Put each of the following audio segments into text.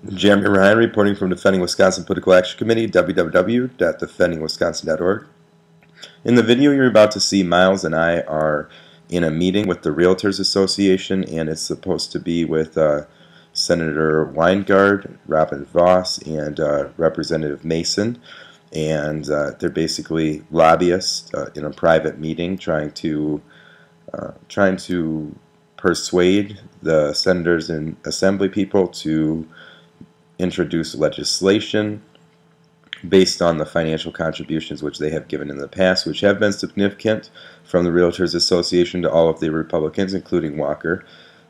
Jeremy Ryan reporting from Defending Wisconsin Political Action Committee, www.defendingwisconsin.org. In the video you're about to see, Miles and I are in a meeting with the Realtors Association, and it's supposed to be with Senator Wanggaard, Robin Vos, and Representative Mason. And they're basically lobbyists in a private meeting trying to persuade the senators and assembly people to introduce legislation based on the financial contributions which they have given in the past, which have been significant from the Realtors Association to all of the Republicans, including Walker.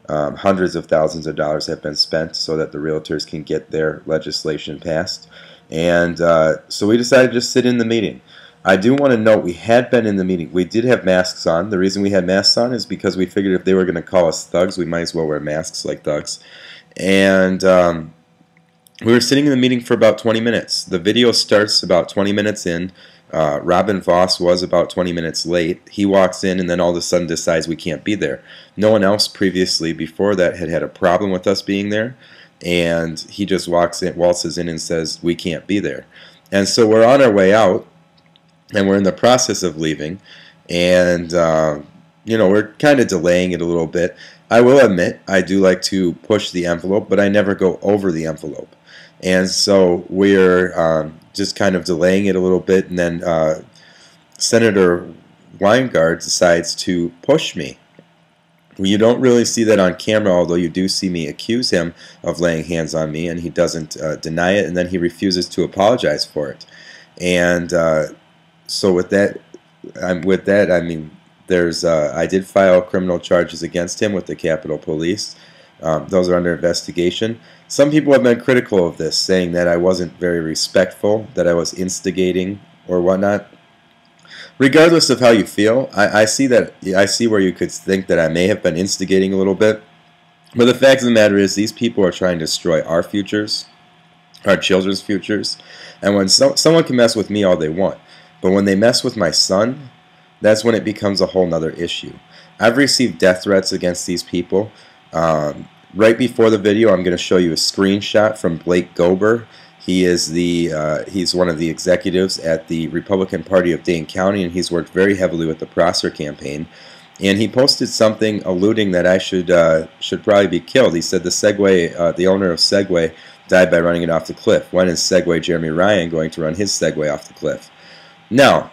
Hundreds of thousands of dollars have been spent so that the Realtors can get their legislation passed. And so we decided to just sit in the meeting. I do want to note we had been in the meeting. We did have masks on. The reason we had masks on is because we figured if they were going to call us thugs, we might as well wear masks like thugs. And we were sitting in the meeting for about 20 minutes. The video starts about 20 minutes in. Robin Vos was about 20 minutes late. He walks in and then all of a sudden decides we can't be there. No one else previously before that had had a problem with us being there. And he just waltzes in and says we can't be there. And so we're on our way out. And we're in the process of leaving, and we're kind of delaying it a little bit. I will admit I do like to push the envelope, but I never go over the envelope. And so we're just kind of delaying it a little bit, and then Senator Wanggaard decides to push me. You don't really see that on camera, although you do see me accuse him of laying hands on me, and he doesn't deny it, and then he refuses to apologize for it. And so with that, I mean, I did file criminal charges against him with the Capitol Police. Those are under investigation. Some people have been critical of this, saying that I wasn't very respectful, that I was instigating or whatnot. Regardless of how you feel, I see where you could think that I may have been instigating a little bit. But the fact of the matter is, these people are trying to destroy our futures, our children's futures. And when someone can mess with me all they want, but when they mess with my son, that's when it becomes a whole nother issue. I've received death threats against these people. Right before the video, I'm going to show you a screenshot from Blake Gober. He's one of the executives at the Republican Party of Dane County, and he's worked very heavily with the Prosser campaign. And he posted something alluding that I should probably be killed. He said the owner of Segway died by running it off the cliff. When is Segway Jeremy Ryan going to run his Segway off the cliff? Now,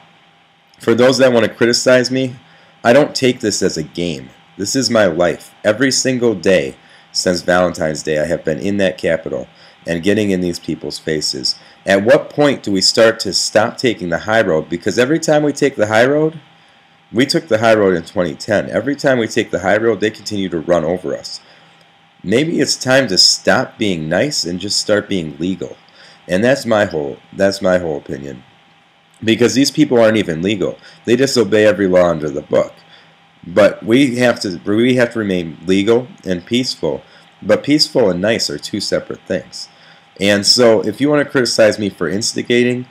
for those that want to criticize me, I don't take this as a game. This is my life. Every single day since Valentine's Day, I have been in that Capitol and getting in these people's faces. At what point do we start to stop taking the high road? Because every time we take the high road, we took the high road in 2010. Every time we take the high road, they continue to run over us. Maybe it's time to stop being nice and just start being legal. And that's my whole opinion. Because these people aren't even legal. They disobey every law under the book. But we have to remain legal and peaceful. But peaceful and nice are two separate things. And so if you want to criticize me for instigating,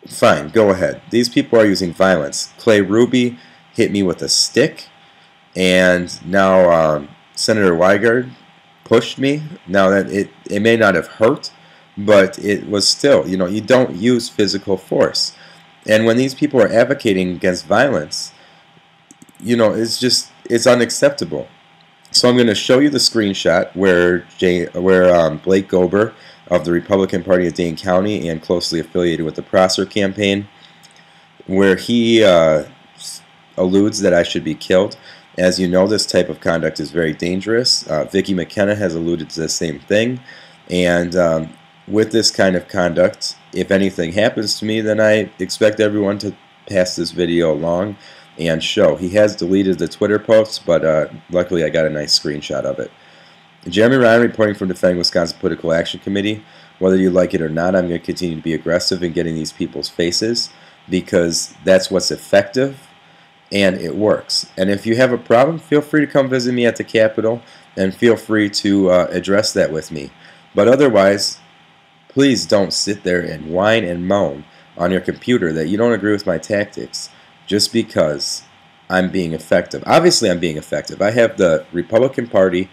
fine, go ahead. These people are using violence. Clay Ruby hit me with a stick, and now Senator Wanggaard pushed me. Now that it may not have hurt, but it was still, you don't use physical force. And when these people are advocating against violence, it's unacceptable. So I'm going to show you the screenshot where Blake Gober of the Republican Party of Dane County and closely affiliated with the Prosser campaign, where he alludes that I should be killed. As you know, this type of conduct is very dangerous. Vicki McKenna has alluded to the same thing. And with this kind of conduct, if anything happens to me, then I expect everyone to pass this video along and show. He has deleted the Twitter posts, but luckily I got a nice screenshot of it. Jeremy Ryan reporting from Defending Wisconsin Political Action Committee. Whether you like it or not, I'm going to continue to be aggressive in getting these people's faces, because that's what's effective and it works. And if you have a problem, feel free to come visit me at the Capitol and feel free to address that with me. But otherwise, please don't sit there and whine and moan on your computer that you don't agree with my tactics just because I'm being effective. Obviously, I'm being effective. I have the Republican Party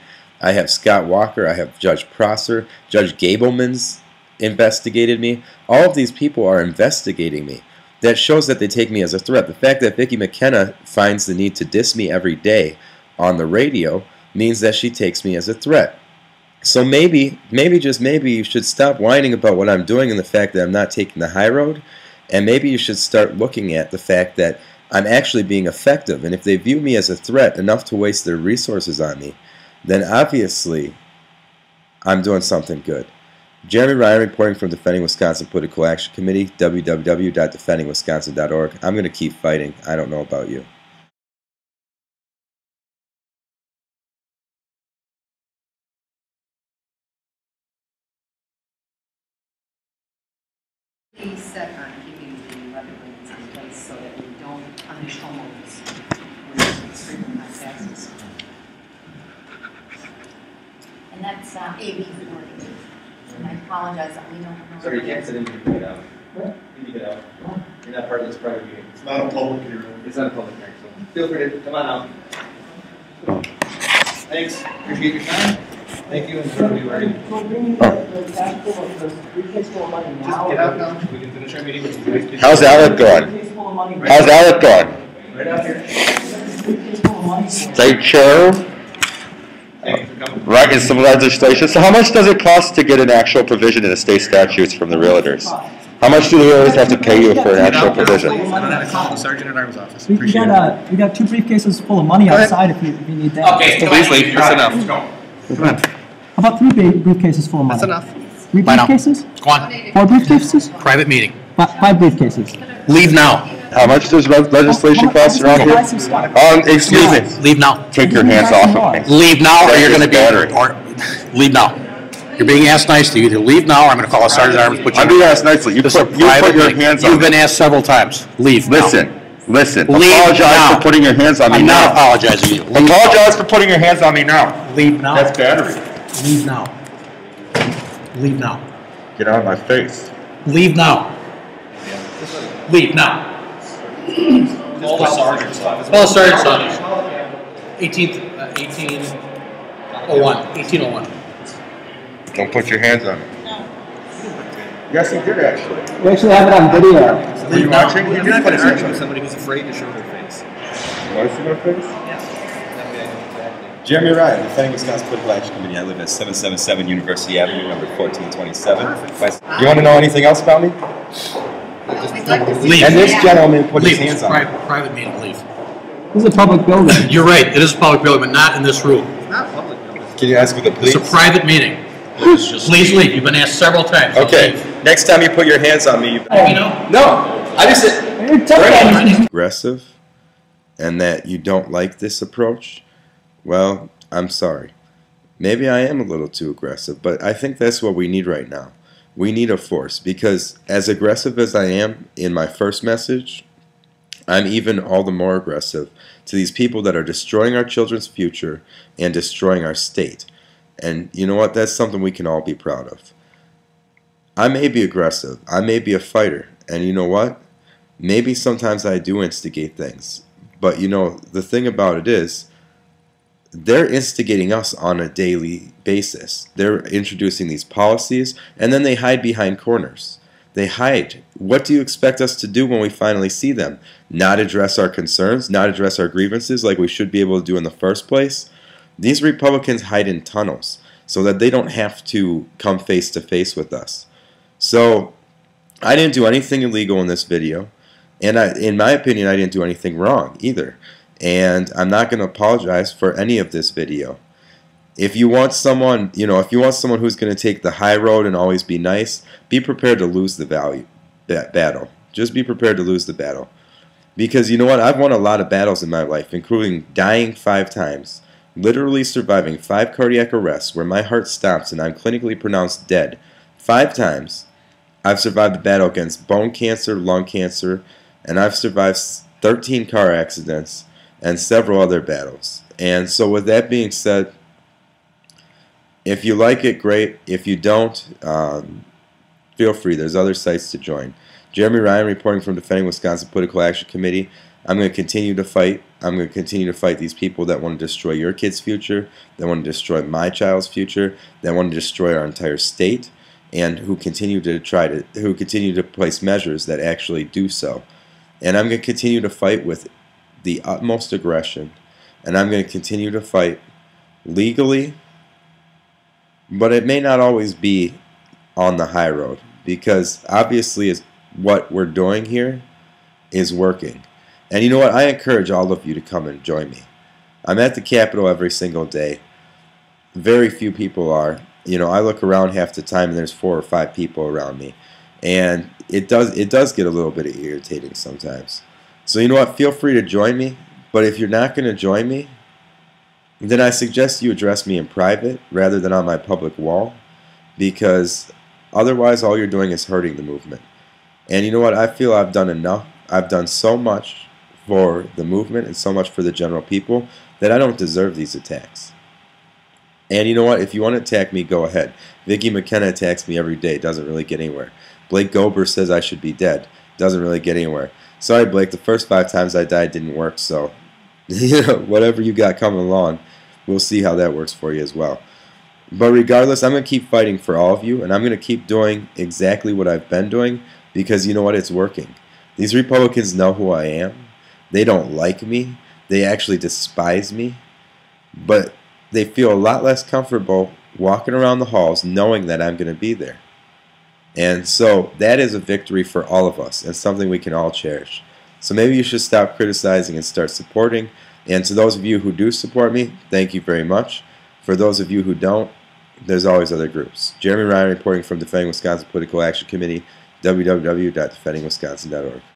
I have Scott Walker, I have Judge Prosser, Judge Gableman's investigated me. All of these people are investigating me. That shows that they take me as a threat. The fact that Vicki McKenna finds the need to diss me every day on the radio means that she takes me as a threat. So maybe, just maybe, you should stop whining about what I'm doing and the fact that I'm not taking the high road, and maybe you should start looking at the fact that I'm actually being effective. And if they view me as a threat enough to waste their resources on me, then obviously I'm doing something good. Jeremy Ryan reporting from Defending Wisconsin Political Action Committee, www.defendingwisconsin.org. I'm going to keep fighting. I don't know about you. Be set on keeping the levy limits in place so that we don't punish homeowners with extremely high taxes. And that's AB 40. And I apologize that we don't know. Sorry, you can't sit in here. You can get out. What? You can get out. What? You're not part of this private meeting. It's not a public hearing. It's not a public hearing, so feel free to come on out. Thanks. Appreciate your time. Thank you, and for you ready. Just get out now. We can finish our meeting with you. How's ALEC going? How's ALEC going? Right out here. State chair. Thank you for coming. Writing some legislation. So how much does it cost to get an actual provision in the state statutes from the realtors? How much do the realtors have to pay you for an actual provision? I don't have to call the Sergeant at Arms office. We got 2 briefcases full of money outside if you need that. Okay, please leave. That's enough. Come on. How about 3 briefcases full of money? That's enough. 3 Bye now. briefcases? Go on. 4 briefcases? Private meeting. 5 briefcases. Leave now. How much does legislation cost around here? Excuse me. Leave now. Take your hands off of me. Leave now, or you're going to be. Battery. Or leave now. You're being asked nicely. Either leave now, or I'm going to call a Sergeant at Arms. Put you. I'm being asked nicely. You put your hands on me. You've been asked several times. Leave now. Listen. Leave Apologize now. for putting your hands on me I'm now. not apologizing to you. Leave. Apologize for putting your hands on me now. Leave now. That's battery. Leave now. Leave now. Get out of my face. Leave now. Leave now. Call the sergeant's office. Call the sergeant's office. 1801. Don't put your hands on me. Yes, he did actually. We actually have it on video. Were you watching? You're not going to argue with somebody who's afraid to show their face. Want to see my face? Yeah. Jeremy Ryan, Defending Wisconsin Political Action Committee. I live at 777 University Avenue, number 1427. You want to know anything else about me? Leave. And this gentleman put his Leave. hands on me. Private meeting. Leave. This is a public building. You're right. It is a public building, but not in this room. It's not public notice. Can you ask for the police? It's a private meeting. Please leave. You've been asked several times. Okay. Next time you put your hands on me, you... No. I just said... Aggressive, and that you don't like this approach. Well, I'm sorry. Maybe I am a little too aggressive, but I think that's what we need right now. We need a force, because as aggressive as I am in my first message, I'm even all the more aggressive to these people that are destroying our children's future and destroying our state. And you know what? That's something we can all be proud of. I may be aggressive. I may be a fighter. And you know what? Maybe sometimes I do instigate things. But you know, the thing about it is, they're instigating us on a daily basis. They're introducing these policies, and then they hide behind corners. They hide. What do you expect us to do when we finally see them? Not address our concerns, not address our grievances like we should be able to do in the first place? These Republicans hide in tunnels so that they don't have to come face to face with us. So I didn't do anything illegal in this video, and in my opinion, I didn't do anything wrong either. And I'm not going to apologize for any of this video. If you want someone, if you want someone who's going to take the high road and always be nice, be prepared to lose the battle. Just be prepared to lose the battle. Because you know what? I've won a lot of battles in my life, including dying 5 times, literally surviving 5 cardiac arrests where my heart stops and I'm clinically pronounced dead 5 times. I've survived the battle against bone cancer, lung cancer, and I've survived 13 car accidents and several other battles. And so with that being said, if you like it, great. If you don't, feel free. There's other sites to join. Jeremy Ryan reporting from Defending Wisconsin Political Action Committee, I'm going to continue to fight. I'm going to continue to fight these people that want to destroy your kid's future, that want to destroy my child's future, that want to destroy our entire state, and who continue to place measures that actually do so. And I'm going to continue to fight with the utmost aggression, and I'm going to continue to fight legally, but it may not always be on the high road, because obviously what we're doing here is working. And you know what? I encourage all of you to come and join me. I'm at the Capitol every single day. Very few people are. You know, I look around half the time and there's 4 or 5 people around me. And it does get a little bit irritating sometimes. So you know what? Feel free to join me. But if you're not going to join me, then I suggest you address me in private rather than on my public wall, because otherwise all you're doing is hurting the movement. And you know what? I feel I've done enough. I've done so much for the movement and so much for the general people that I don't deserve these attacks. And you know what? If you want to attack me, go ahead. Vicky McKenna attacks me every day. Doesn't really get anywhere. Blake Gober says I should be dead. Doesn't really get anywhere. Sorry, Blake. The first 5 times I died didn't work. So, you know, whatever you got coming along, we'll see how that works for you as well. But regardless, I'm going to keep fighting for all of you, and I'm going to keep doing exactly what I've been doing, because you know what? It's working. These Republicans know who I am. They don't like me. They actually despise me. But they feel a lot less comfortable walking around the halls knowing that I'm going to be there. And so that is a victory for all of us and something we can all cherish. So maybe you should stop criticizing and start supporting. And to those of you who do support me, thank you very much. For those of you who don't, there's always other groups. Jeremy Ryan reporting from Defending Wisconsin Political Action Committee, www.defendingwisconsin.org.